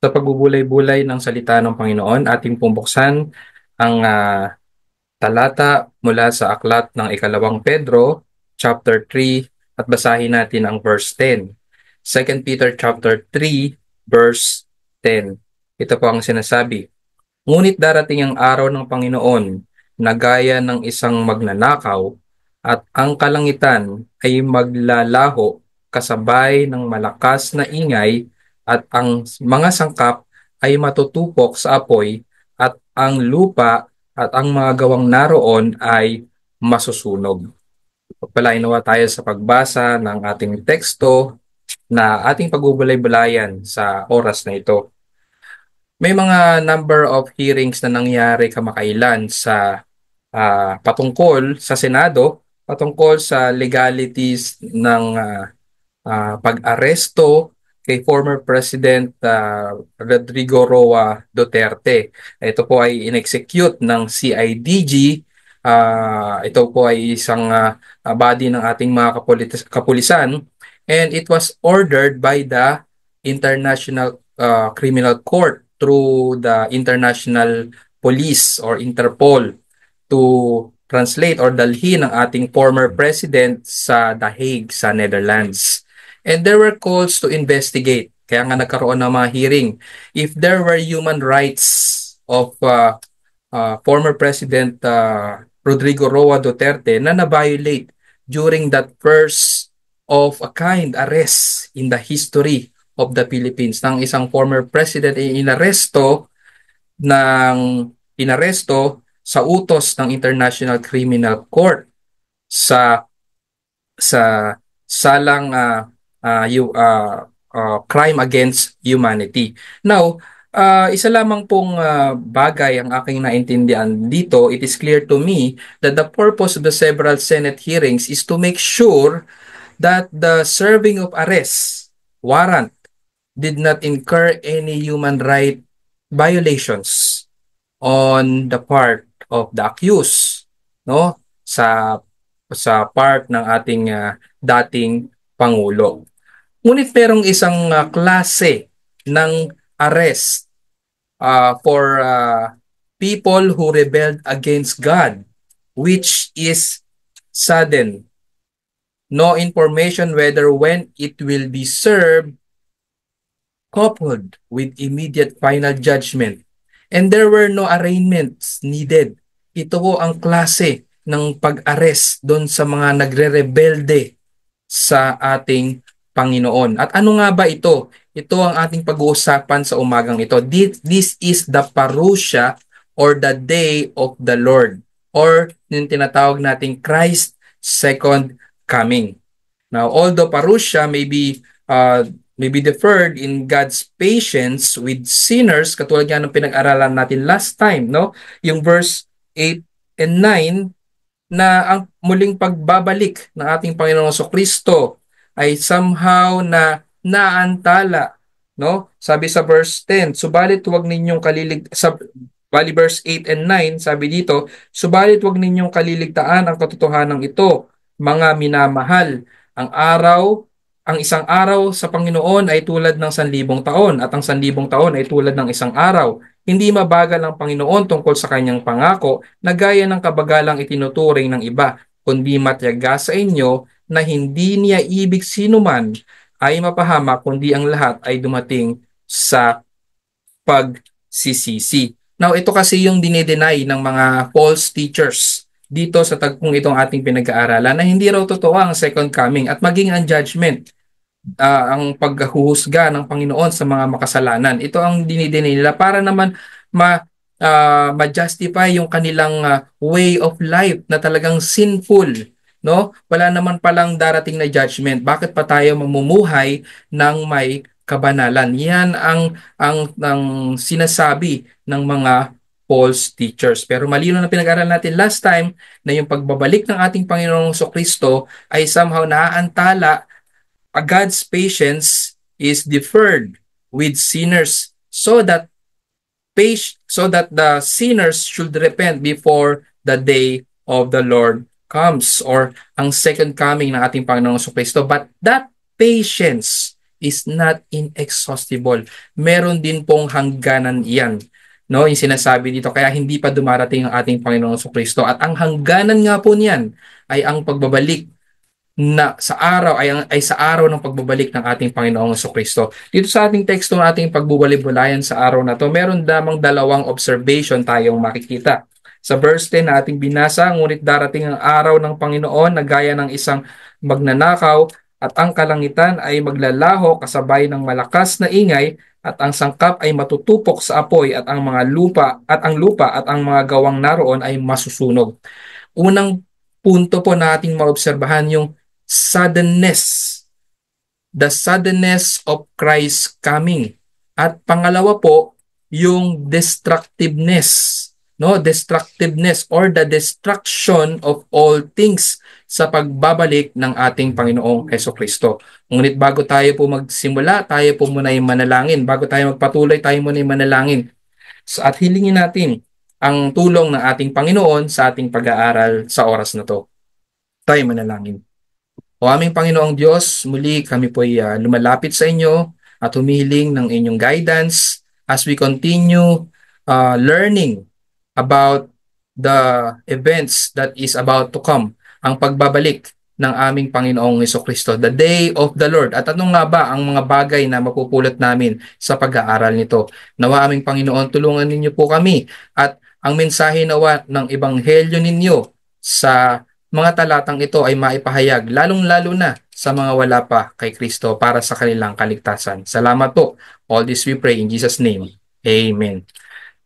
Sa pagbubulay-bulay ng salita ng Panginoon, ating pumbuksan ang talata mula sa aklat ng ikalawang Pedro, chapter 3, at basahin natin ang verse 10. 2 Peter chapter 3, verse 10. Ito po ang sinasabi. Ngunit darating ang araw ng Panginoon na gaya ng isang magnanakaw at ang kalangitan ay maglalaho kasabay ng malakas na ingay at ang mga sangkap ay matutupok sa apoy at ang lupa at ang mga gawang naroon ay masusunog. Pagpalain nawa tayo sa pagbasa ng ating teksto na ating pagbubulay-bulayan sa oras na ito. May mga number of hearings na nangyari kamakailan sa patungkol sa Senado, patungkol sa legalities ng pag-aresto kay former President Rodrigo Roa Duterte. Ito po ay in-execute ng CIDG. Ito po ay isang body ng ating mga kapulisan, and it was ordered by the International Criminal Court through the International Police or Interpol to translate or dalhin ang ating former president sa The Hague sa Netherlands. And there were calls to investigate. Kaya nga nagkaroon ng mga hearing. If there were human rights of former President Rodrigo Roa Duterte na na-violate during that first of a kind arrest in the history of the Philippines, ng isang former president ay inaresto sa utos ng International Criminal Court sa salang crime against humanity. Now, isa lamang pong bagay ang aking naintindihan dito. It is clear to me that the purpose of the several Senate hearings is to make sure that the serving of arrest warrant did not incur any human right violations on the part of the accused, no, sa part ng ating dating pangulo. Ngunit merong isang klase ng arrest for people who rebelled against God, which is sudden. No information whether when it will be served, coupled with immediate final judgment. And there were no arraignments needed. Ito po ang klase ng pag-arrest doon sa mga nagre-rebelde sa ating Panginoon. At ano nga ba ito? Ito ang ating pag-uusapan sa umagang ito. This is the parousia or the day of the Lord, or yung tinatawag nating Christ's second coming. Now, although parousia may be deferred in God's patience with sinners, katulad nga ng pinag-aralan natin last time, no? Yung verse 8 and 9, na ang muling pagbabalik ng ating Panginoong Kristo ay somehow na naantala, no? Sabi sa verse 10, subalit huwag ninyong bali verse 8 and 9, sabi dito, subalit huwag ninyong kaliligtaan ang katotohanan ito, mga minamahal, ang isang araw sa Panginoon ay tulad ng 1,000 taon at ang 1,000 taon ay tulad ng isang araw. Hindi mabagal ang Panginoon tungkol sa kanyang pangako na gaya ng kabagalang itinuturing ng iba, kundi matyaga sa inyo na hindi niya ibig sinuman ay mapahamak, kundi ang lahat ay dumating sa pagsisisi. Now, ito kasi yung dinedenay ng mga false teachers dito sa tagpong itong ating pinag-aaralan, na hindi raw totoo ang second coming at maging ang judgment, ang paghuhusga ng Panginoon sa mga makasalanan. Ito ang dinidinay nila para naman ma-justify yung kanilang way of life na talagang sinful, no? Wala naman palang darating na judgment. Bakit pa tayo mamumuhay ng may kabanalan? Yan ang sinasabi ng mga false teachers. Pero malino na pinag-aral natin last time na yung pagbabalik ng ating Panginoong Kristo ay somehow naaantala. God's patience is deferred with sinners so that the sinners should repent before the day of the Lord comes, or ang second coming ng ating Panginoong Kristo. But that patience is not inexhaustible. Meron din pong hangganan iyan. No, yung sinasabi dito, kaya hindi pa dumarating ang ating Panginoong Kristo. At ang hangganan nga po niyan ay ang pagbabalik na sa araw ay sa araw ng pagbabalik ng ating Panginoong Kristo. Dito sa ating teksto ng ating pagbubulay-bulayan sa araw na to, meron damang dalawang observation tayong makikita. Sa verse 10 na ating binasa, ngunit darating ang araw ng Panginoon na gaya ng isang magnanakaw at ang kalangitan ay maglalaho kasabay ng malakas na ingay at ang sangkap ay matutupok sa apoy at ang mga lupa at ang mga gawang naroon ay masusunog. Unang punto po nating maobserbahan yung suddenness, the suddenness of Christ's coming. At pangalawa po, yung destructiveness, no? Destructiveness or the destruction of all things sa pagbabalik ng ating Panginoong Kristo. Ngunit bago tayo po magsimula, tayo po muna yung manalangin. Bago tayo magpatuloy, tayo muna yung manalangin. At hilingin natin ang tulong ng ating Panginoon sa ating pag-aaral sa oras na to. Tayo manalangin. O aming Panginoong Diyos, muli kami po ay lumalapit sa inyo at humihiling ng inyong guidance as we continue learning about the events that is about to come, ang pagbabalik ng aming Panginoong Kristo, the day of the Lord. At ano nga ba ang mga bagay na mapupulot namin sa pag-aaral nito? Nawa aming Panginoon, tulungan ninyo po kami at ang mensahe nawa ng Ebanghelyo ninyo sa mga talatang ito ay maipahayag, lalong-lalo na sa mga wala pa kay Kristo para sa kanilang kaligtasan. Salamat po. All this we pray in Jesus' name. Amen.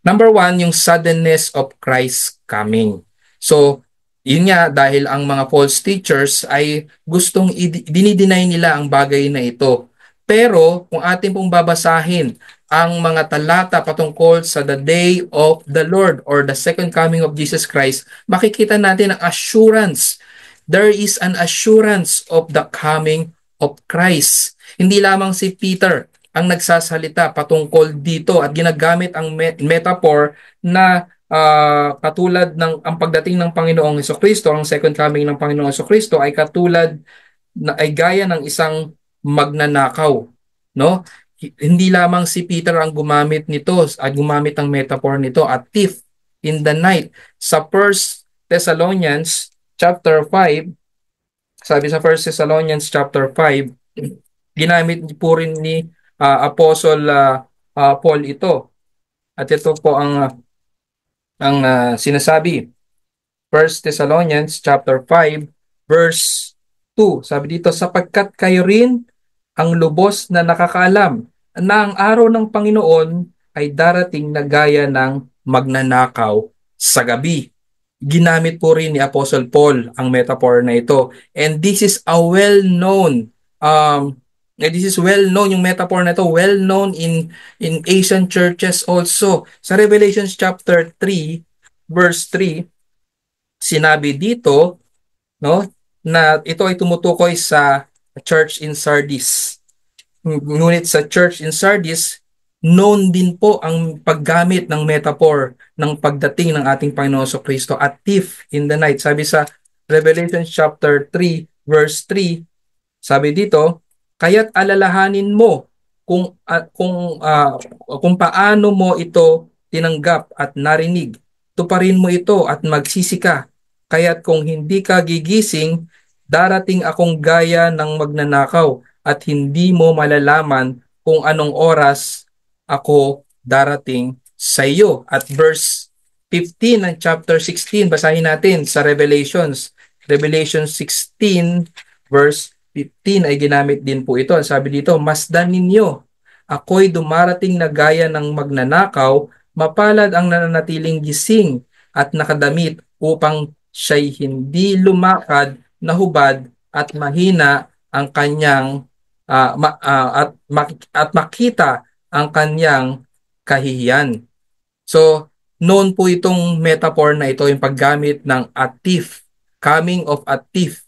Number 1, yung suddenness of Christ's coming. So, yun nga, dahil ang mga false teachers ay gustong dinideny nila ang bagay na ito. Pero, kung atin pong babasahin ang mga talata patungkol sa the day of the Lord or the second coming of Jesus Christ, makikita natin ang assurance. There is an assurance of the coming of Christ. Hindi lamang si Peter ang nagsasalita patungkol dito at ginagamit ang metaphor na katulad ng ang pagdating ng Panginoong Hesukristo, ang second coming ng Panginoong Hesukristo ay katulad na ay gaya ng isang magnanakaw, no? Hindi lamang si Peter ang gumamit nito at gumamit ang metaphor nito at thief in the night. Sa 1 Thessalonians chapter 5, sabi sa 1 Thessalonians chapter 5, ginamit po rin ni Apostle Paul ito. At ito po ang sinasabi. 1 Thessalonians chapter 5 verse 2. Sabi dito, sapagkat kayo rin ang lubos na nakakaalam na ang araw ng Panginoon ay darating na gaya ng magnanakaw sa gabi. Ginamit po rin ni Apostle Paul ang metaphor na ito. And this is a well-known yung metaphor na ito, well-known in Asian churches also. Sa Revelation chapter 3 verse 3, sinabi dito, no, na ito ay tumutukoy sa church in Sardis. Ngunit sa church in Sardis, known din po ang paggamit ng metaphor ng pagdating ng ating Panginoon Kristo at thief in the night. Sabi sa Revelation chapter 3 verse 3, sabi dito, kaya't alalahanin mo kung paano mo ito tinanggap at narinig. Tuparin mo ito at magsisi ka. Kaya't kung hindi ka gigising, darating akong gaya ng magnanakaw at hindi mo malalaman kung anong oras ako darating sa iyo. At verse 15 ng chapter 16, basahin natin sa Revelations. Revelation 16 verse 15 ay ginamit din po ito. Sabi dito, masdan ninyo, ako'y dumarating na gaya ng magnanakaw, mapalad ang nananatiling gising at nakadamit upang siya'y hindi lumakad, nahubad at mahina ang kanyang at makita ang kanyang kahihiyan. So, known po itong metaphor na ito, yung paggamit ng a thief, coming of a thief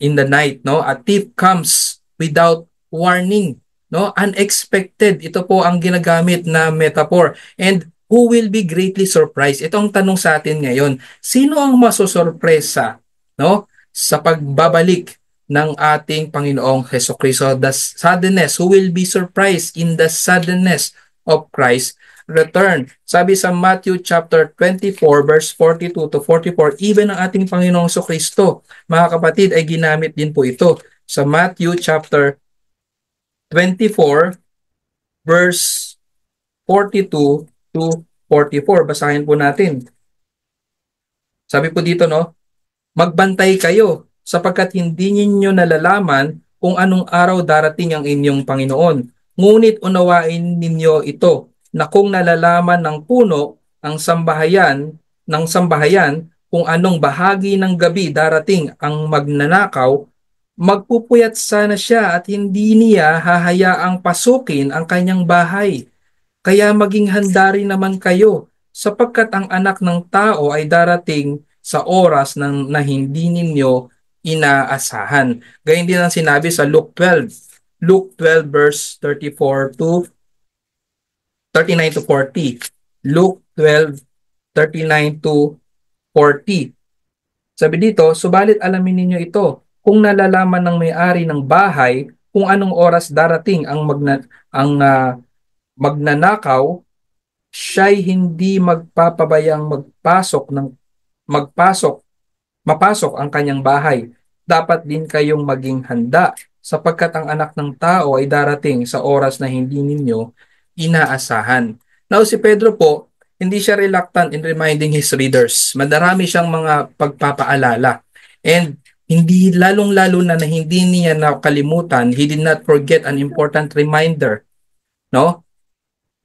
in the night, no? A thief comes without warning, no? Unexpected. Ito po ang ginagamit na metaphor. And who will be greatly surprised? Ito ang tanong sa atin ngayon. Sino ang masosorpresa, no? Sa pagbabalik ng ating Panginoong Hesukristo. The suddenness, who will be surprised in the suddenness of Christ return. Sabi sa Matthew chapter 24 verse 42 to 44, even ang ating Panginoong Hesukristo, mga kapatid, ay ginamit din po ito sa Matthew chapter 24 verse 42 to 44. Basahin po natin. Sabi po dito, no, magbantay kayo sapagkat hindi ninyo nalalaman kung anong araw darating ang inyong Panginoon. Ngunit unawain ninyo ito na kung nalalaman ng puno ang sambahayan kung anong bahagi ng gabi darating ang magnanakaw, magpupuyat sana siya at hindi niya hahayaang pasukin ang kanyang bahay. Kaya maging handa rin naman kayo, sapagkat ang anak ng tao ay darating sa oras na hindi ninyo inaasahan. Gayun din ang sinabi sa Luke 12. Luke 12 verse 34 to 39 to 40. Luke 12, 39 to 40. Sabi dito, subalit alamin ninyo ito, kung nalalaman ng may-ari ng bahay kung anong oras darating ang magnanakaw, siya'y hindi magpapabayang magpasok mapasok ang kanyang bahay. Dapat din kayong maging handa sapagkat ang anak ng tao ay darating sa oras na hindi ninyo inaasahan. Now si Pedro po, hindi siya reluctant in reminding his readers. Madarami siyang mga pagpapaalala. And hindi lalong-lalo na hindi niya nakalimutan, he did not forget an important reminder, no?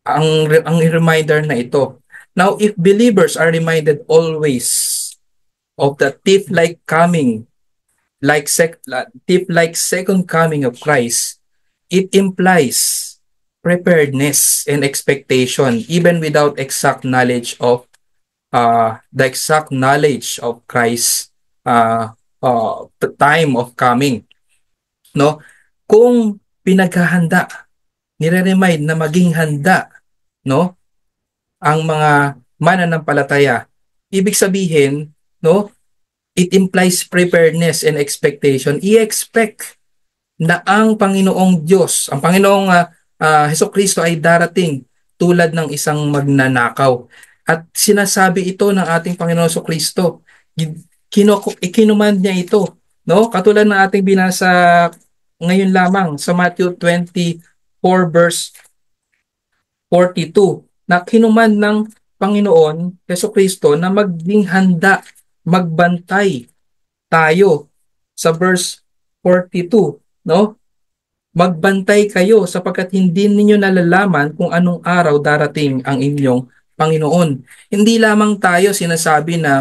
Ang reminder na ito. Now, if believers are reminded always of the thief-like second coming of Christ, it implies preparedness and expectation, even without the exact knowledge of Christ's the time of coming. No, kung pinaghahanda, nire-remind na maging handa, no, ang mga mananampalataya. Ibig sabihin, no, it implies preparedness and expectation. I-expect na ang Panginoong Diyos, ang Panginoong Hesukristo ay darating tulad ng isang magnanakaw. At sinasabi ito ng ating Panginoong Hesukristo. Ikinuman niya ito, no? Katulad ng ating binasa ngayon lamang sa Matthew 24 verse 42, na kinuman ng Panginoon Hesukristo na maging handa, magbantay tayo sa verse 42, no? Magbantay kayo sapagkat hindi ninyo nalalaman kung anong araw darating ang inyong Panginoon. Hindi lamang tayo sinasabi na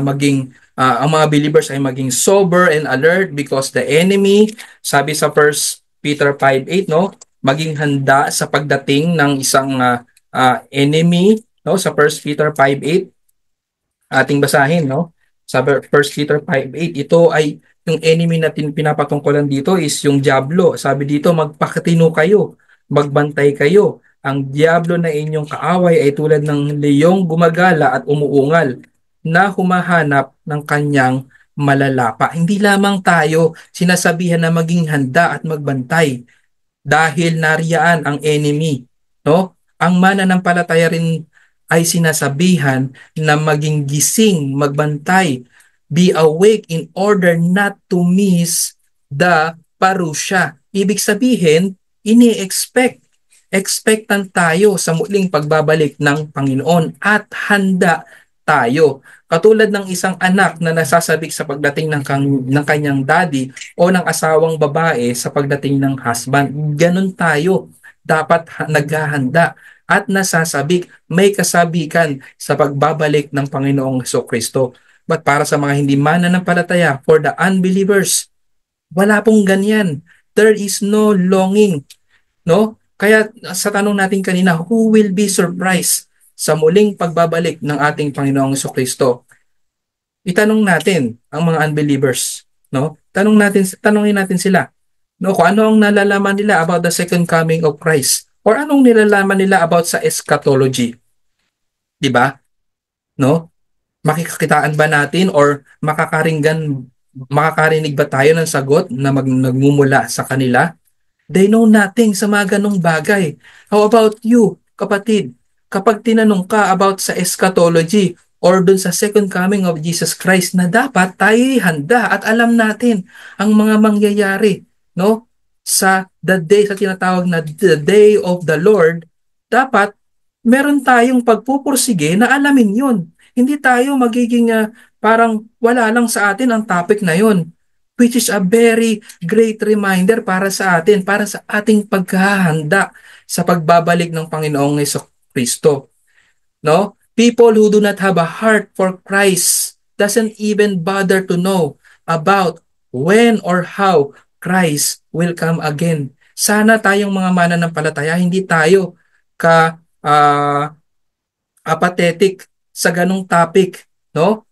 ang mga believers ay maging sober and alert because the enemy, sabi sa 1 Peter 5:8, no, maging handa sa pagdating ng isang enemy, no, sa 1 Peter 5:8 ating basahin, no? Sa 1 Peter 5:8, ito ay yung enemy natin pinapatungkulan dito is yung diablo. Sabi dito, magpakatino kayo, magbantay kayo. Ang diablo na inyong kaaway ay tulad ng leyong gumagala at umuungal na humahanap ng kanyang malalapa. Hindi lamang tayo sinasabihan na maging handa at magbantay dahil nariyaan ang enemy, no? Ang mananampalataya rin ay sinasabihan na maging gising, magbantay, be awake in order not to miss the parusya. Ibig sabihin, expectant tayo sa muling pagbabalik ng Panginoon at handa tayo. Katulad ng isang anak na nasasabik sa pagdating ng kanyang daddy o ng asawang babae sa pagdating ng husband. Ganon tayo. Dapat naghahanda at nasasabik, may kasabikan sa pagbabalik ng Panginoong Hesukristo. But para sa mga hindi mananampalataya, for the unbelievers, wala pong ganyan. There is no longing, no? Kaya sa tanong natin kanina, who will be surprised sa muling pagbabalik ng ating Panginoong Hesukristo? Itanong natin ang mga unbelievers, no? Tanungin natin sila, no, kung ano ang nalalaman nila about the second coming of Christ or anong nilalaman nila about sa eschatology. 'Di ba? No? Makikakitaan ba natin or makakaringgan makakarinig ba tayo ng sagot na nagmumula sa kanila? They know nothing sa mga ganong bagay. How about you, kapatid? Kapag tinanong ka about sa eschatology or dun sa second coming of Jesus Christ na dapat tayo'y handa at alam natin ang mga mangyayari, no? Sa the day, sa tinatawag na the day of the Lord, dapat meron tayong pagpupursige na alamin yun. Hindi tayo magiging parang wala lang sa atin ang topic na yun, which is a very great reminder para sa atin, para sa ating paghahanda sa pagbabalik ng Panginoong Kristo. No? People who do not have a heart for Christ doesn't even bother to know about when or how Christ will come again. Sana tayong mga mananampalataya, hindi tayo apathetic sa ganong topic, no?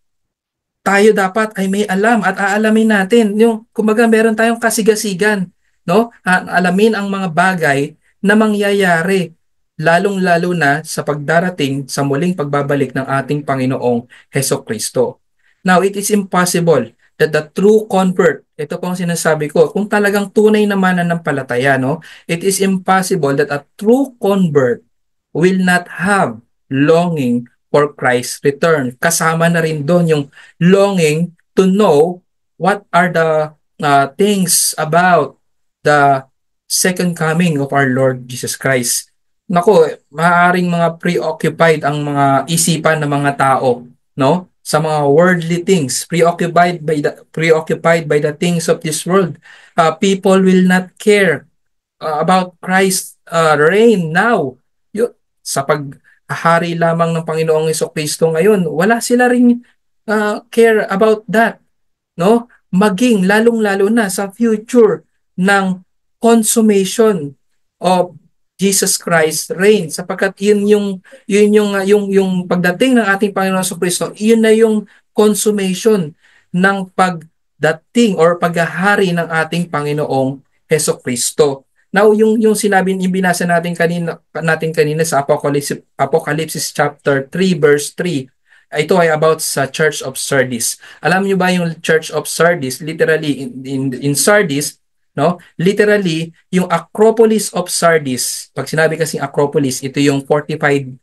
Tayo dapat ay may alam at aalamin natin yung kumbaga meron tayong kasigasigan, no? Alamin ang mga bagay na mangyayari lalong-lalo na sa pagdarating sa muling pagbabalik ng ating Panginoong Heso Kristo. Now, it is impossible that the true convert, ito po ang sinasabi ko, kung talagang tunay na mananampalataya, no? It is impossible that a true convert will not have longing for Christ's return. Kasama na rin doon yung longing to know what are the things about the second coming of our Lord Jesus Christ. Nako, maaaring mga preoccupied ang mga isipan ng mga tao, no? Sa mga worldly things, preoccupied by the things of this world. People will not care about Christ's reign now. Sa paghahari lamang ng Panginoong Kristo ngayon, wala sila ring care about that, no? Maging lalong-lalo na sa future ng consummation of Jesus Christ reign, sapagkat yung pagdating ng ating Panginoon Kristo, yun na yung consummation ng pagdating or paghahari ng ating Panginoong Heso Kristo. Now, yung sinabi, yung binasa natin kanina sa Apocalypse chapter 3 verse 3, ito ay about sa Church of Sardis. Alam niyo ba yung Church of Sardis, literally in Sardis, no? Literally, yung Acropolis of Sardis, pag sinabi kasing Acropolis, ito yung fortified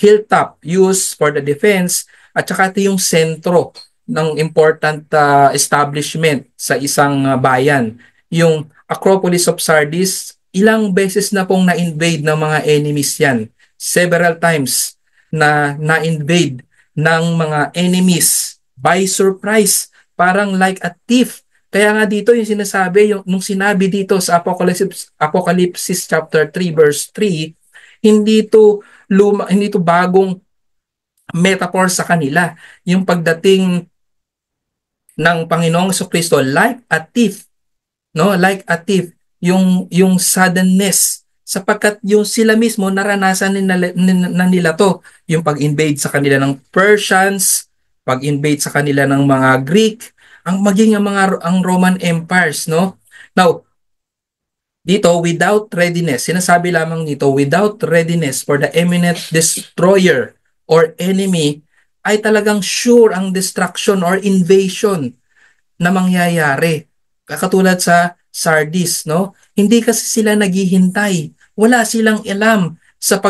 hilltop used for the defense, at saka ito yung sentro ng important establishment sa isang bayan. Yung Acropolis of Sardis, ilang beses na pong na-invade ng mga enemies yan. Several times na na-invade ng mga enemies by surprise, parang like a thief. Kaya nga dito yung sinasabi, nung sinabi dito sa Apocalypse chapter 3 verse 3, hindi to bagong metaphor sa kanila. Yung pagdating ng Panginoong Kristo like a thief, no? Like a thief, yung suddenness, sapagkat yung sila mismo naranasan nila to, yung pag-invade sa kanila ng Persians, pag-invade sa kanila ng mga Greek, ang Roman empires, no? Now, dito without readiness, sinasabi lamang dito, without readiness for the imminent destroyer or enemy, ay talagang sure ang destruction or invasion na mangyayari. Katulad sa Sardis, no? Hindi kasi sila naghihintay. Wala silang alam sa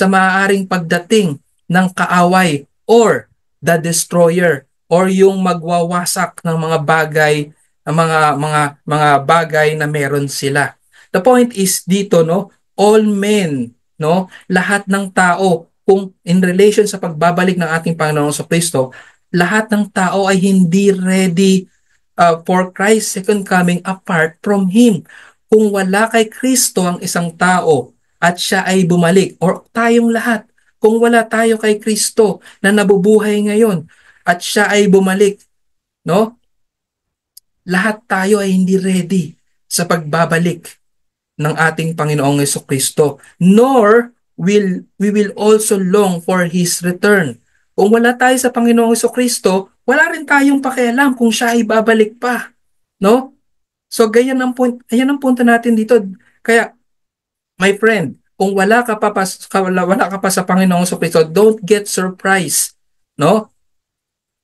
maaaring pagdating ng kaaway or the destroyer or yung magwawasak ng mga bagay, mga bagay na meron sila. The point is dito, no? All men, no? Lahat ng tao, kung in relation sa pagbabalik ng ating Panginoong Kristo, lahat ng tao ay hindi ready for Christ's second coming apart from Him. Kung wala kay Kristo ang isang tao at siya ay bumalik, or tayong lahat, kung wala tayo kay Kristo na nabubuhay ngayon at siya ay bumalik, no? Lahat tayo ay hindi ready sa pagbabalik ng ating Panginoong Kristo, nor we will also long for His return. Kung wala tayo sa Panginoong Kristo, wala rin tayong pakialam kung siya ay babalik pa, no? So ganyan ang ayan ang punto natin dito. Kaya my friend, kung wala ka pa sa Panginoong Kristo, don't get surprised, no?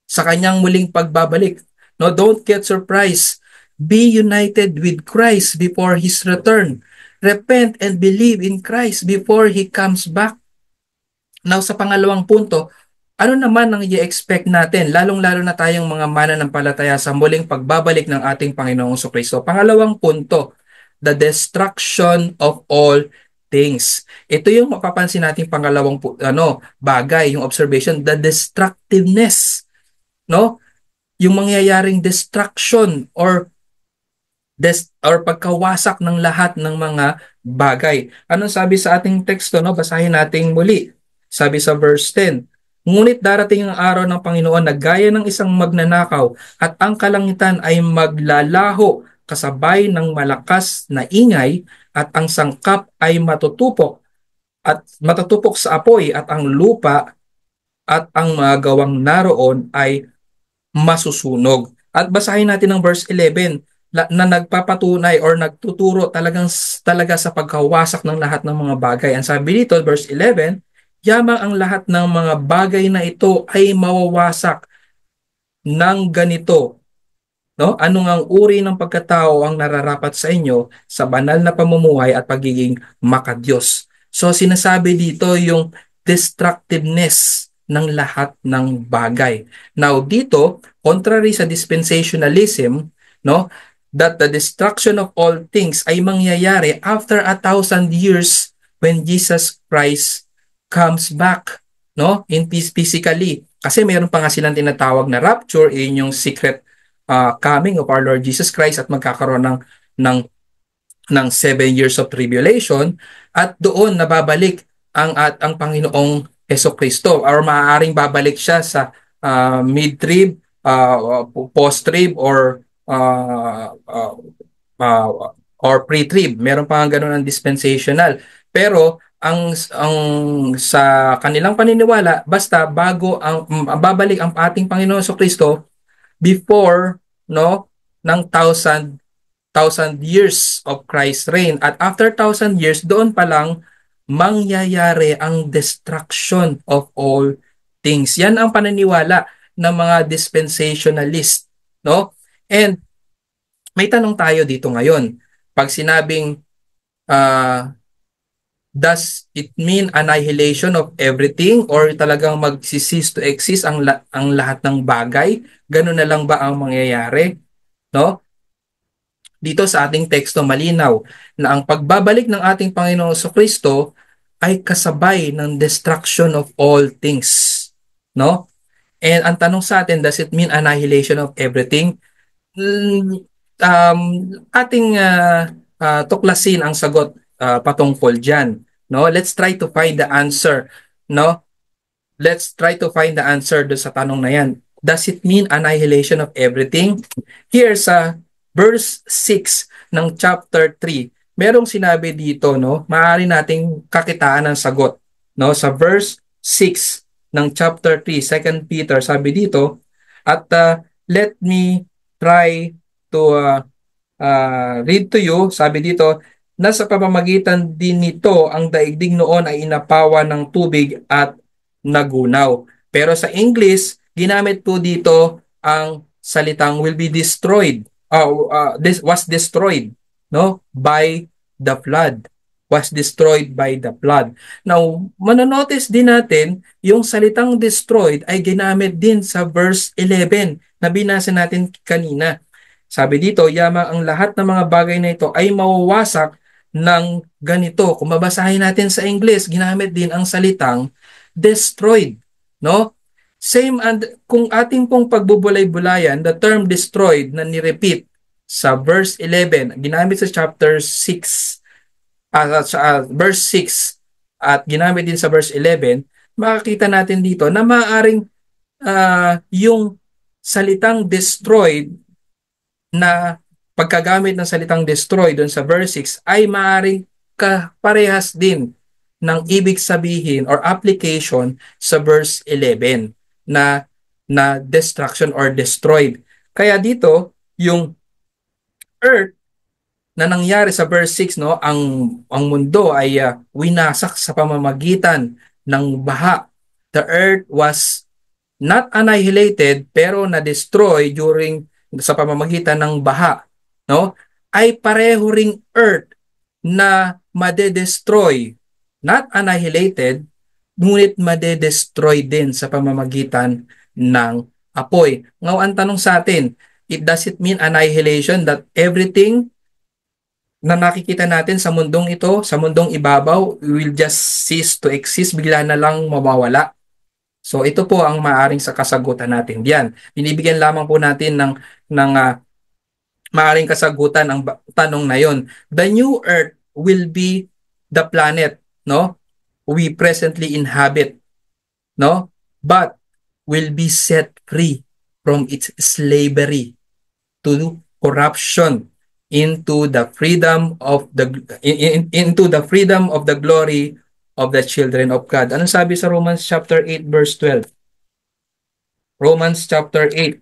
Sa kanyang muling pagbabalik. No, don't get surprised. Be united with Christ before His return. Repent and believe in Christ before He comes back. Now, sa pangalawang punto, ano naman ang i-expect natin, lalong-lalo na tayong mga mananampalataya sa muling pagbabalik ng ating Panginoong Kristo? Pangalawang punto, the destruction of all things. Ito yung mapapansin natin pangalawang bagay, yung observation, the destructiveness, no? Yung mangyayaring destruction or pagkawasak ng lahat ng mga bagay. Anong sabi sa ating teksto, no? Basahin natin muli. Sabi sa verse 10, ngunit darating ang araw ng Panginoon na gaya ng isang magnanakaw at ang kalangitan ay maglalaho kasabay ng malakas na ingay at ang sangkap ay matutupok sa apoy at ang lupa at ang mga gawang naroon ay masusunog. At basahin natin ang verse 11 na nagpapatunay or nagtuturo talaga sa pagkawasak ng lahat ng mga bagay. Ang sabi dito, verse 11, yamang ang lahat ng mga bagay na ito ay mawawasak ng ganito. No? Ano ang uri ng pagkatao ang nararapat sa inyo sa banal na pamumuhay at pagiging makadiyos? So sinasabi dito yung destructiveness ng lahat ng bagay. Now dito, contrary sa dispensationalism, no, that the destruction of all things ay mangyayari after 1,000 years when Jesus Christ comes back, no, in peace physically. Kasi mayroon pa nga silang tinatawag na rapture, yun yung secret coming of our Lord Jesus Christ at magkakaroon ng ng 7 years of tribulation at doon nababalik ang Panginoong Hesukristo or maaaring babalik siya sa mid-trib, post-trib uh, or pre-trib. Meron pa nga ganun ang dispensational. Pero ang sa kanilang paniniwala basta bago babalik ang ating Panginoon Hesukristo before ng thousand years of Christ's reign. At after 1,000 years, doon pa lang mangyayari ang destruction of all things. Yan ang paniniwala ng mga dispensationalist, no? And may tanong tayo dito ngayon. Pag sinabing does it mean annihilation of everything or talagang mag-cease to exist ang lahat ng bagay? Ganun na lang ba ang mangyayari? No? Dito sa ating teksto malinaw na ang pagbabalik ng ating Panginoong Kristo ay kasabay ng destruction of all things. No? And ang tanong sa atin, does it mean annihilation of everything? Ating tuklasin ang sagot patungkol dyan. No? Let's try to find the answer. No? Let's try to find the answer do sa tanong na yan. Does it mean annihilation of everything? Here sa verse 6 ng chapter 3, merong sinabi dito, no? Maaari nating kakitaan ng sagot, no? Sa verse 6 ng chapter 3, 2 Peter, sabi dito, at let me try to read to you, sabi dito, na sa pamamagitan din nito ang daigdig noon ay inapawa ng tubig at nagunaw. Pero sa English, ginamit po dito ang salitang will be destroyed. This was destroyed, no, by the flood. Was destroyed by the flood. Now, manonotice din natin yung salitang destroyed ay ginamit din sa verse 11 na binasa natin kanina. Sabi dito, yamang ang lahat ng mga bagay na ito ay mawawasak ng ganito. Kung babasahin natin sa English, ginamit din ang salitang destroyed, no? Same and kung ating pong pagbubulay-bulayan, the term destroyed na ni-repeat sa verse 11, ginamit sa chapter 6, verse 6 at ginamit din sa verse 11, makikita natin dito na maaaring yung salitang destroyed na pagkagamit ng salitang destroyed doon sa verse 6 ay maaaring kaparehas din ng ibig sabihin or application sa verse 11 na destruction or destroyed. Kaya dito, yung earth na nangyari sa verse 6, no, ang mundo ay winasak sa pamamagitan ng baha. The earth was not annihilated pero na-destroy during sa pamamagitan ng baha, no, ay pareho ring earth na madedestroy, not annihilated, ngunit madedestroy din sa pamamagitan ng apoy. Ngaw, ang tanong sa atin, does it mean annihilation that everything na nakikita natin sa mundong ito, sa mundong ibabaw, will just cease to exist, bigla na lang mawawala? So ito po ang maaring sa kasagutan natin diyan. Binibigyan lamang po natin ng maaring kasagutan ang tanong na yon. The new earth will be the planet, no? We presently inhabit, no? But will be set free from its slavery to corruption into the freedom of into the freedom of the glory of the children of God. Ano sabi sa Romans chapter 8 verse 12? Romans chapter 8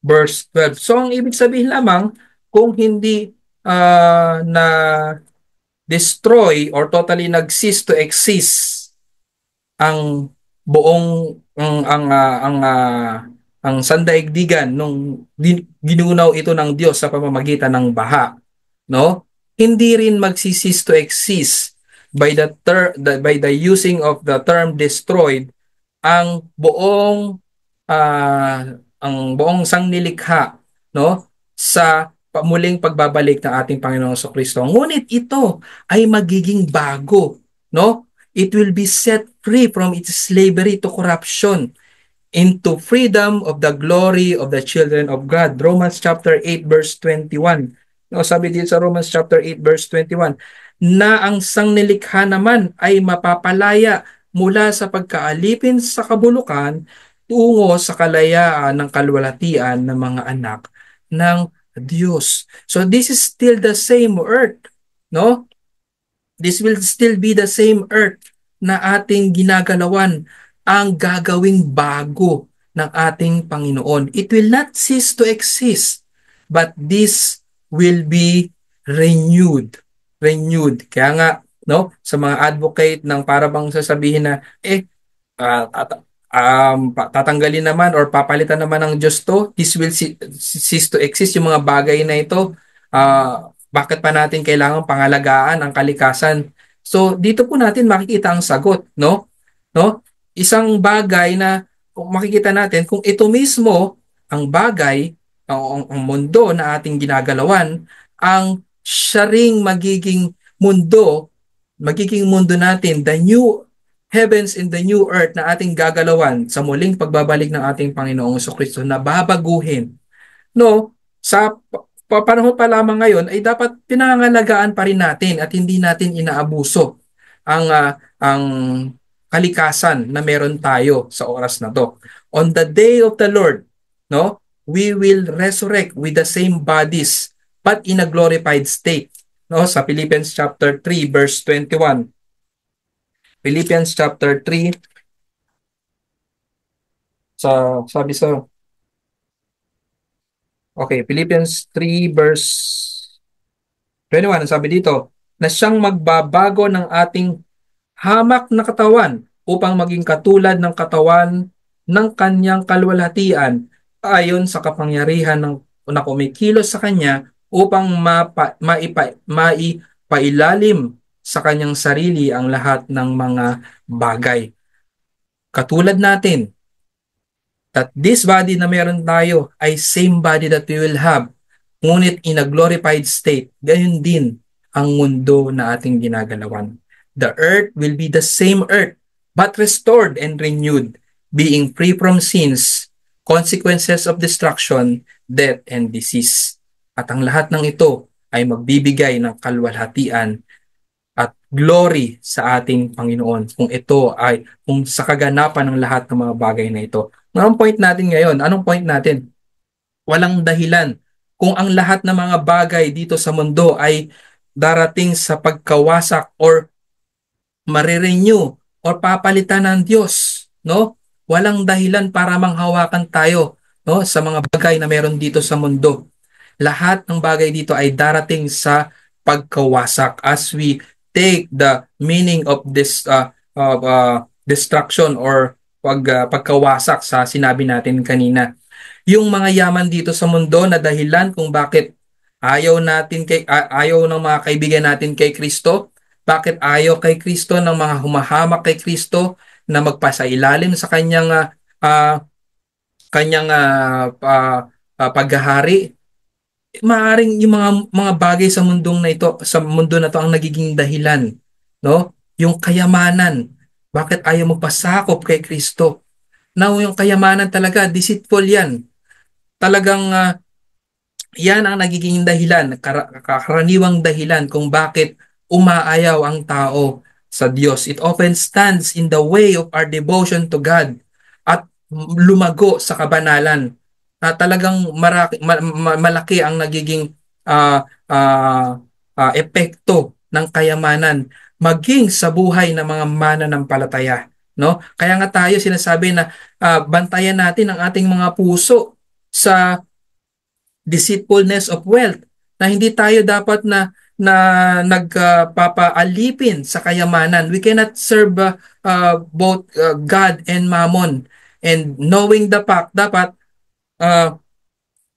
verse 12. So ang ibig sabihin lamang, kung hindi na destroy or totally nag-cease to exist ang buong ang sandaigdigan nung ginunaw ito ng Diyos sa pamamagitan ng baha, no? Hindi rin magsicease to exist by by the using of the term destroyed ang buong ah, ang buong sangnilikha, no, sa muling pagbabalik ng ating Panginoong Kristo. Ngunit ito ay magiging bago, no? It will be set free from its slavery to corruption into freedom of the glory of the children of God. Romans chapter 8 verse 21. No, sabi dito sa Romans chapter 8 verse 21 na ang sangnilikha naman ay mapapalaya mula sa pagkaalipin sa kabulukan tungo sa kalayaan ng kalwalatian ng mga anak ng Diyos. So this is still the same earth, no? This will still be the same earth na ating ginagalawan ang gagawing bago ng ating Panginoon. It will not cease to exist, but this will be renewed. Renewed. Kaya nga, no, sa mga advocate ng para bang sasabihin na, tatanggalin naman or papalitan naman ng Diyos to, this will cease to exist, yung mga bagay na ito, bakit pa natin kailangan pangalagaan ang kalikasan? So dito po natin makikita ang sagot, no? No? Isang bagay na kung makikita natin kung ito mismo ang bagay, ang mundo na ating ginagalawan, ang siya ring magiging mundo natin, the new heavens and the new earth na ating gagalawan sa muling pagbabalik ng ating Panginoong Kristo na babaguhin. No, sa panahon pa lamang ngayon ay dapat pinangangalagaan pa rin natin at hindi natin inaabuso ang kalikasan na meron tayo sa oras na to. On the day of the Lord, no, we will resurrect with the same bodies but in a glorified state. No, sa Philippians chapter 3 verse 21. Philippians chapter 3 sabi sa Philippians 3 verse 21, sabi dito, na siyang magbabago ng ating hamak na katawan upang maging katulad ng katawan ng kanyang kalwalhatian ayon sa kapangyarihan na kumikilos sa kanya upang maipailalim sa kanyang sarili ang lahat ng mga bagay. Katulad natin, that this body na meron tayo ay same body that we will have, ngunit in a glorified state. Gayon din ang mundo na ating ginagalawan. The earth will be the same earth, but restored and renewed, being free from sins, consequences of destruction, death, and disease. At ang lahat ng ito ay magbibigay ng kalwalhatian at glory sa ating Panginoon kung sa kaganapan ng lahat ng mga bagay na ito. Anong point natin ngayon? Anong point natin? Walang dahilan kung ang lahat ng mga bagay dito sa mundo ay darating sa pagkawasak or marirenew or papalitan ng Diyos, no? Walang dahilan para manghawakan tayo, no, sa mga bagay na meron dito sa mundo. Lahat ng bagay dito ay darating sa pagkawasak as we take the meaning of this destruction or pagkawasak sa sinabi natin kanina. yung mga yaman dito sa mundo na dahilan kung bakit ayaw ng mga kaibigan natin kay Kristo, bakit ayaw kay Kristo ng mga humahamak kay Kristo na magpasailalim sa ah, kanyang paghahari. Maaring yung mga bagay sa mundong na ito, sa mundo na to ang nagiging dahilan, no? Yung kayamanan, bakit ayaw magpasakop kay Kristo? Now, yung kayamanan talaga, deceitful yan. Talagang yan ang nagiging dahilan, karaniwang dahilan kung bakit umaayaw ang tao sa Diyos. It often stands in the way of our devotion to God at lumago sa kabanalan. Talagang malaki ang nagiging ah, ah, epekto ng kayamanan maging sa buhay ng mga mananampalataya. No? Kaya nga tayo sinasabi na bantayan natin ang ating mga puso sa deceitfulness of wealth, na hindi tayo dapat na nagpapaalipin sa kayamanan. We cannot serve both God and Mammon. And knowing the fact, dapat uh,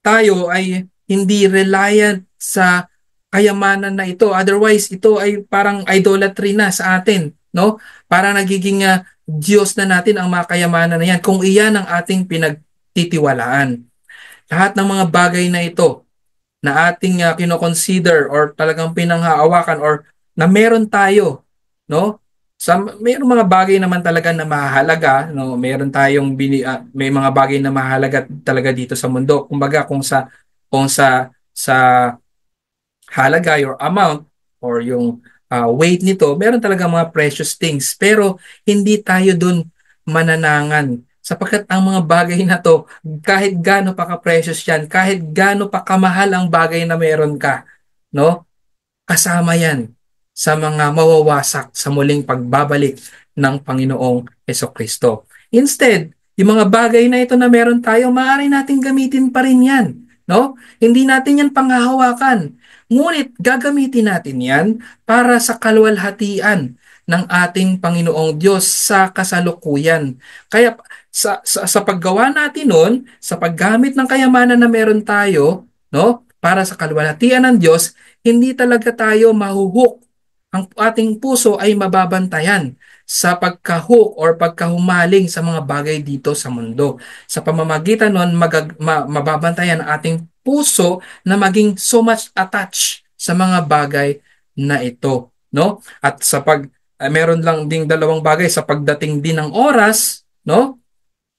tayo ay hindi reliant sa kayamanan na ito. Otherwise, ito ay parang idolatry na sa atin, no? Para nagiging Diyos na natin ang mga kayamanan na yan kung iyan ang ating pinagtitiwalaan. Lahat ng mga bagay na ito na ating kino-consider or talagang pinanghahawakan or na meron tayo, no? Mayroong mga bagay naman talaga na mahalaga, no? May mga bagay na mahalaga talaga dito sa mundo. Kumbaga kung sa halaga or amount or yung weight nito, meron talaga mga precious things. Pero hindi tayo dun mananangan. Sapagkat ang mga bagay na to, kahit gaano pa ka-precious yan, kahit gaano pa kamahal ang bagay na meron ka, no? Kasama yan sa mga mawawasak sa muling pagbabalik ng Panginoong Hesukristo. Instead, yung mga bagay na ito na meron tayo, maaari nating gamitin pa rin yan. No? Hindi natin yan panghahawakan. Ngunit gagamitin natin yan para sa kaluwalhatian ng ating Panginoong Diyos sa kasalukuyan. Kaya sa paggawa natin nun, sa paggamit ng kayamanan na meron tayo, no, para sa kaluwalhatian ng Diyos, hindi talaga tayo mahuhook. Ang ating puso ay mababantayan sa pagkahook or pagkahumaling sa mga bagay dito sa mundo. Sa pamamagitan nun, mababantayan ang ating puso na maging so much attached sa mga bagay na ito, no? At meron lang ding dalawang bagay sa pagdating din ng oras, no?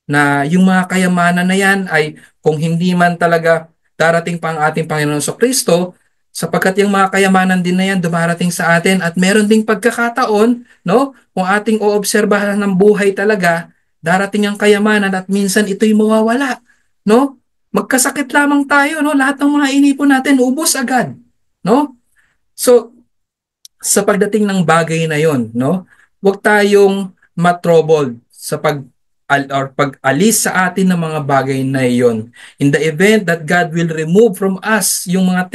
Na yung mga kayamanan na yan ay kung hindi man talaga darating pa ang ating Panginoon Kristo, sapagkat yung mga kayamanan din na yan dumarating sa atin at meron ding pagkakataon, no? Kung ating oobserbahan ng buhay talaga, darating ang kayamanan at minsan ito'y mawawala, no? Magkasakit lamang tayo, no? Lahat ng mga inipon natin ubos agad, no? So, sa pagdating ng bagay na yon, no? Huwag tayong matroubled sa pag-alis sa atin ng mga bagay na iyon. In the event that God will remove from us yung mga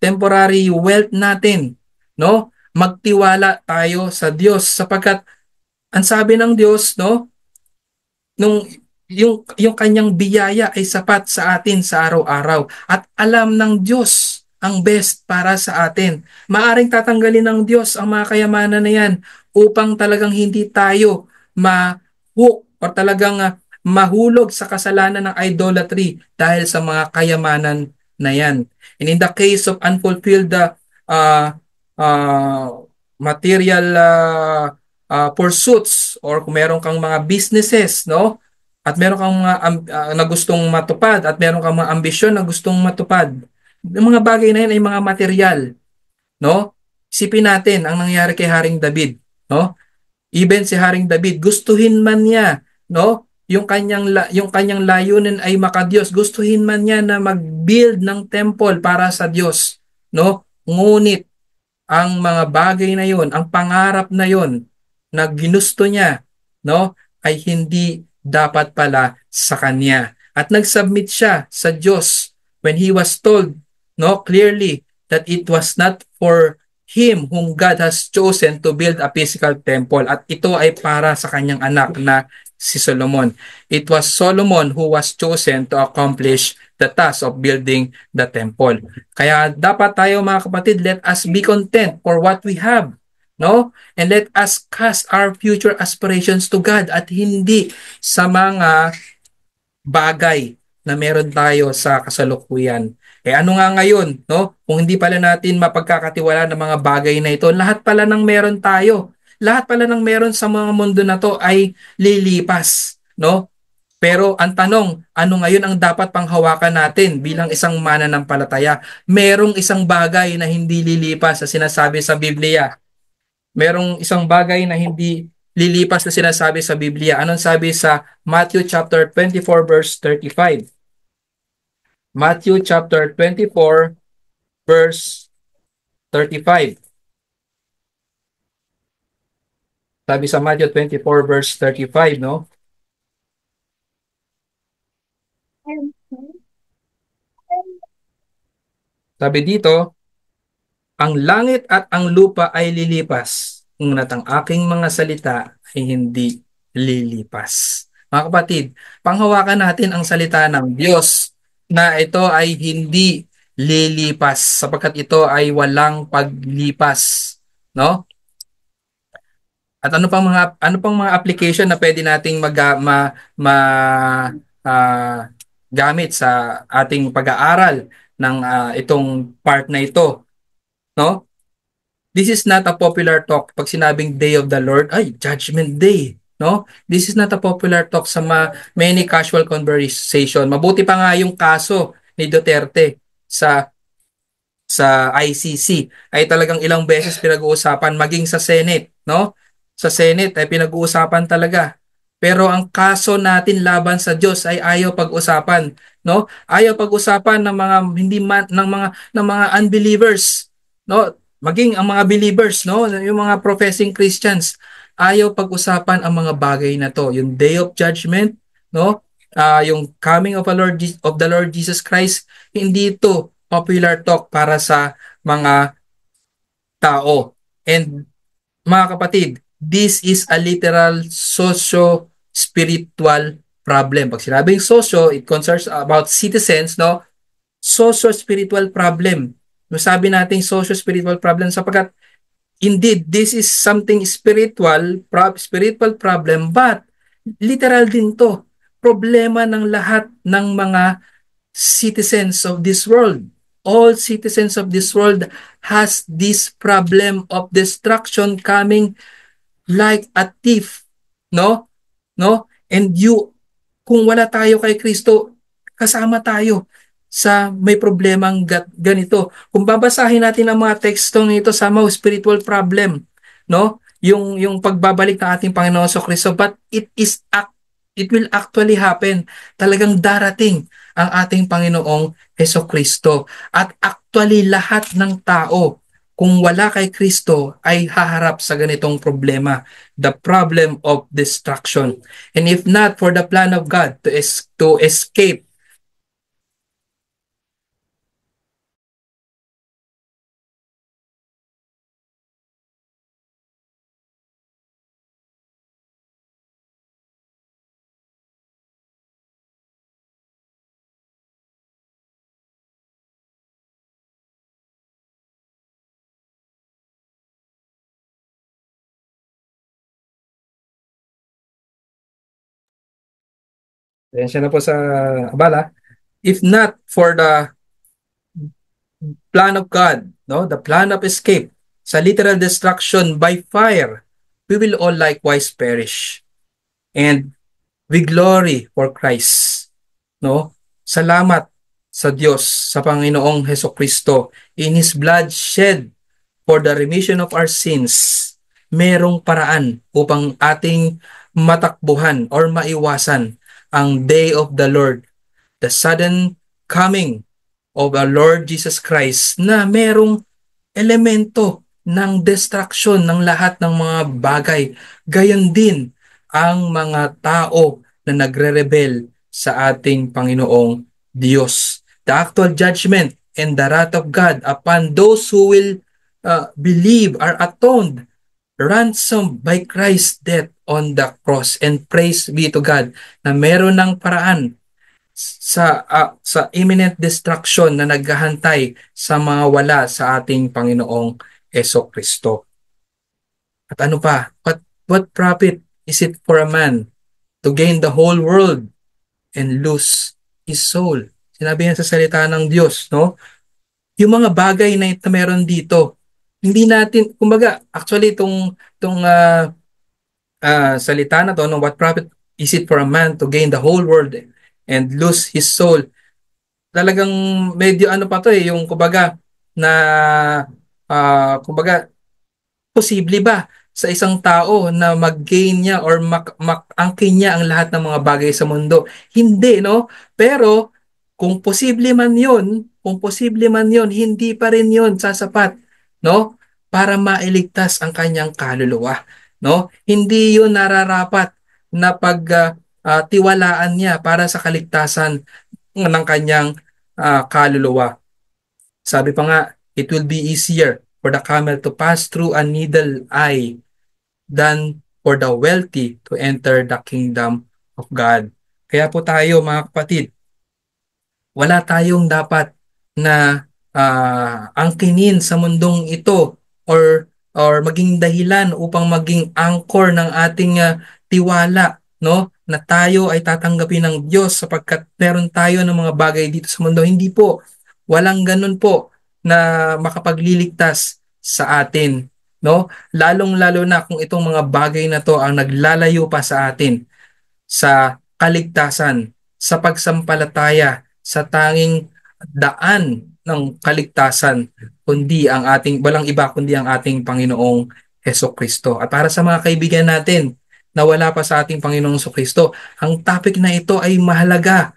temporary wealth natin, no? Magtiwala tayo sa Diyos sapagkat ang sabi ng Diyos, no, nung yung kanyang biyaya ay sapat sa atin sa araw-araw at alam ng Diyos ang best para sa atin. Maaring tatanggalin ng Diyos ang mga kayamanan na yan upang talagang hindi tayo ma-hook o talagang mahulog sa kasalanan ng idolatry dahil sa mga kayamanan na yan. And in the case of unfulfilled uh, uh, material pursuits or kung meron kang mga businesses, no? At meron kang mga na gustong matupad at meron kang mga ambisyon na gustong matupad. Yung mga bagay na yan ay mga material, no? Isipin natin ang nangyari kay Haring David, no? Even si Haring David, gustuhin man niya, no? Yung kanyang layunin ay makadiyos. Gustuhin man niya na mag-build ng temple para sa Diyos, no? Ngunit ang mga bagay na yon, ang pangarap na yon na ginusto niya, no, ay hindi dapat pala sa kanya. At nag-submit siya sa Diyos when he was told, no, clearly that it was not for him whom God has chosen to build a physical temple at ito ay para sa kanyang anak na si Solomon. It was Solomon who was chosen to accomplish the task of building the temple. Kaya dapat tayo mga kapatid, let us be content for what we have, no? And let us cast our future aspirations to God at hindi sa mga bagay na meron tayo sa kasalukuyan. Ano nga ngayon, no? Kung hindi pala natin mapagkakatiwala ng mga bagay na ito, lahat pala ng meron tayo, lahat pala ng meron sa mga mundo na to ay lilipas, no? Pero ang tanong, ano ngayon ang dapat panghawakan natin bilang isang mananampalataya? Merong isang bagay na hindi lilipas sa sinasabi sa Biblia. Merong isang bagay na hindi lilipas na sinasabi sa Biblia. Anong sabi sa Matthew chapter 24 verse 35? Matthew chapter 24 verse 35. Sabi sa Matthew 24 verse 35, no? Sabi dito, ang langit at ang lupa ay lilipas, ngunit ang aking mga salita ay hindi lilipas. Mga kapatid, panghawakan natin ang salita ng Diyos na ito ay hindi lilipas sapagkat ito ay walang paglipas, no? At ano pang mga application na pwede nating ah, gamit sa ating pag-aaral ng itong part na ito, no? This is not a popular talk. Pag sinabing Day of the Lord, ay, Judgment Day. No? This is not a popular talk sa many casual conversation. Mabuti pa nga yung kaso ni Duterte sa ICC ay talagang ilang beses pinag-uusapan maging sa Senate, no? Sa Senate ay pinag-uusapan talaga. Pero ang kaso natin laban sa Diyos ay ayaw pag-usapan, no? Ayaw pag-usapan ng mga hindi man ng mga unbelievers, no? Maging ang mga believers, no? Yung mga professing Christians, ayaw pag-usapan ang mga bagay na to, yung day of judgment, no? Yung coming of the Lord Jesus Christ, hindi ito popular talk para sa mga tao. And mga kapatid, this is a literal socio-spiritual problem. Pag sinabing socio, it concerns about citizens, no? Socio-spiritual problem. Masabi natin socio-spiritual problem sapagkat indeed, this is something spiritual problem, but literal din to. Problema ng lahat ng mga citizens of this world. All citizens of this world has this problem of destruction coming like a thief, no? No? And kung wala tayo kay Kristo, kasama tayo sa may problemang ganito. Kung babasahin natin ang mga tekstong ito sa mga spiritual problem, no? Yung pagbabalik ng ating Panginoon sa Kristo, but it will actually happen. Talagang darating ang ating Panginoong Hesukristo. At actually lahat ng tao, kung wala kay Kristo, ay haharap sa ganitong problema, the problem of destruction. And if not for the plan of God to escape Pasensya na po sa abala. If not for the plan of God, no, the plan of escape, sa literal destruction by fire, we will all likewise perish. And we glory for Christ, no? Salamat sa Diyos, sa Panginoong Hesukristo. In His blood shed for the remission of our sins, merong paraan upang ating matakbuhan or maiwasan ang day of the Lord, the sudden coming of our Lord Jesus Christ na merong elemento ng destruction ng lahat ng mga bagay. Gayon din ang mga tao na nagre-rebel sa ating Panginoong Diyos. The actual judgment and the wrath of God upon those who will believe are atoned, ransomed by Christ's death on the cross. And praise be to God na meron ng paraan sa imminent destruction na naghahantay sa mga wala sa ating Panginoong Kristo. At ano pa? What profit is it for a man to gain the whole world and lose his soul? Sinabi niya sa salita ng Diyos, no? Yung mga bagay na ito meron dito, hindi natin, kumbaga, actually, salita na to, no, what profit is it for a man to gain the whole world and lose his soul? Talagang medyo ano pa to yung kumbaga na kumbaga posible ba sa isang tao na mag-gain niya or angkin niya ang lahat ng mga bagay sa mundo? Hindi, no? Pero kung posible man 'yon, hindi pa rin 'yon sasapat, no? Para mailigtas ang kanyang kaluluwa, no? Hindi 'yon nararapat na tiwalaan niya para sa kaligtasan ng kanyang kaluluwa. Sabi pa nga, it will be easier for the camel to pass through a needle eye than for the wealthy to enter the kingdom of God. Kaya po tayo mga kapatid, wala tayong dapat na angkinin sa mundong ito or maging dahilan upang maging anchor ng ating tiwala, no? Na tayo ay tatanggapin ng Diyos sapagkat meron tayo ng mga bagay dito sa mundo. Hindi po. Walang ganun po na makapagliligtas sa atin, no? Lalong-lalo na kung itong mga bagay na to ang naglalayo pa sa atin sa kaligtasan, sa pagsampalataya, sa tanging daan ng kaligtasan, kundi ang ating, walang iba kundi ang ating Panginoong Hesukristo. At para sa mga kaibigan natin na wala pa sa ating Panginoong Hesukristo, ang topic na ito ay mahalaga,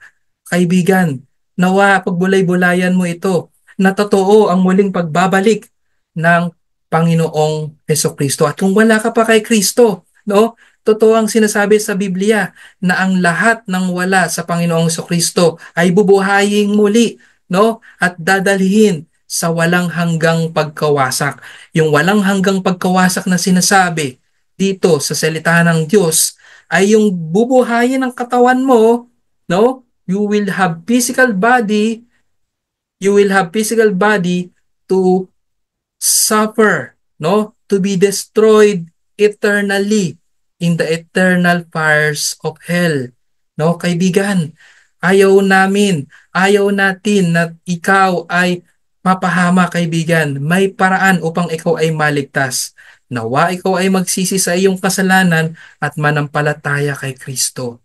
kaibigan. Nawa pagbulay-bulayan mo ito na totoo ang muling pagbabalik ng Panginoong Hesukristo. At kung wala ka pa kay Kristo, no? Totoo ang sinasabi sa Biblia na ang lahat ng wala sa Panginoong Hesukristo ay bubuhayin muli, no? At dadalhin sa walang hanggang pagkawasak. Yung walang hanggang pagkawasak na sinasabi dito sa salita ng Diyos ay yung bubuhayin ng katawan mo, no? You will have physical body, to suffer, no? To be destroyed eternally in the eternal fires of hell. No, kaibigan, ayaw natin na ikaw ay mapahama, kaibigan. May paraan upang ikaw ay maligtas. Nawa ikaw ay magsisi sa iyong kasalanan at manampalataya kay Kristo,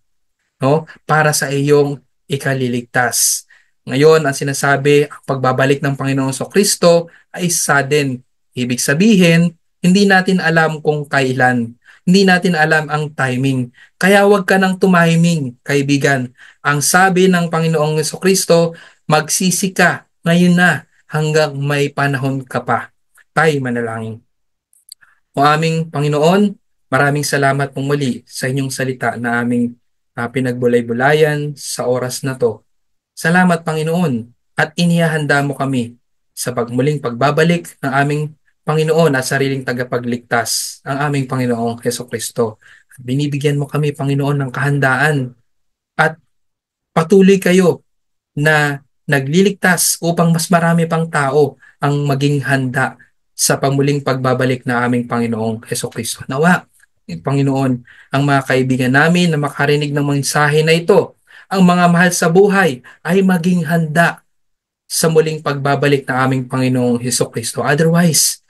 no? Para sa iyong ikaliligtas. Ngayon, ang sinasabi, ang pagbabalik ng Panginoong Kristo ay sudden. Ibig sabihin, hindi natin alam kung kailan. Hindi natin alam ang timing. Kaya huwag ka nang tumiming, kaibigan. Ang sabi ng Panginoong Kristo, magsisi ka ngayon na hanggang may panahon ka pa. Tayo manalangin. O aming Panginoon, maraming salamat po muli sa inyong salita na aming pinagbulay-bulayan sa oras na to. Salamat Panginoon at inihahanda mo kami sa pagmuling pagbabalik ng aming Panginoon at sariling tagapagligtas, ang aming Panginoong Hesukristo. Binibigyan mo kami Panginoon ng kahandaan at patuloy kayo na nagliligtas upang mas marami pang tao ang maging handa sa pagmuling pagbabalik ng aming Panginoong Hesukristo. Nawa, Panginoon, ang mga kaibigan namin na makarinig ng mensahe na ito, ang mga mahal sa buhay ay maging handa sa muling pagbabalik ng aming Panginoong Hesukristo. Otherwise,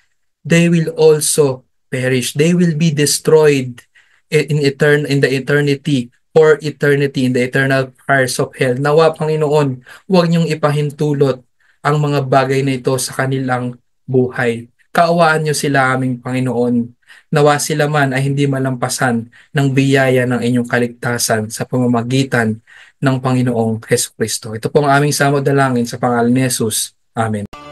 they will also perish. They will be destroyed in the eternity or eternity in the eternal fires of hell. Nawa, Panginoon, huwag niyong ipahintulot ang mga bagay na ito sa kanilang buhay. Kaawaan niyo sila aming Panginoon. Nawa sila man ay hindi malampasan ng biyaya ng inyong kaligtasan sa pamamagitan ng Panginoong Hesukristo. Ito po ang aming samod dalangin sa pangalan ni Jesus. Amen.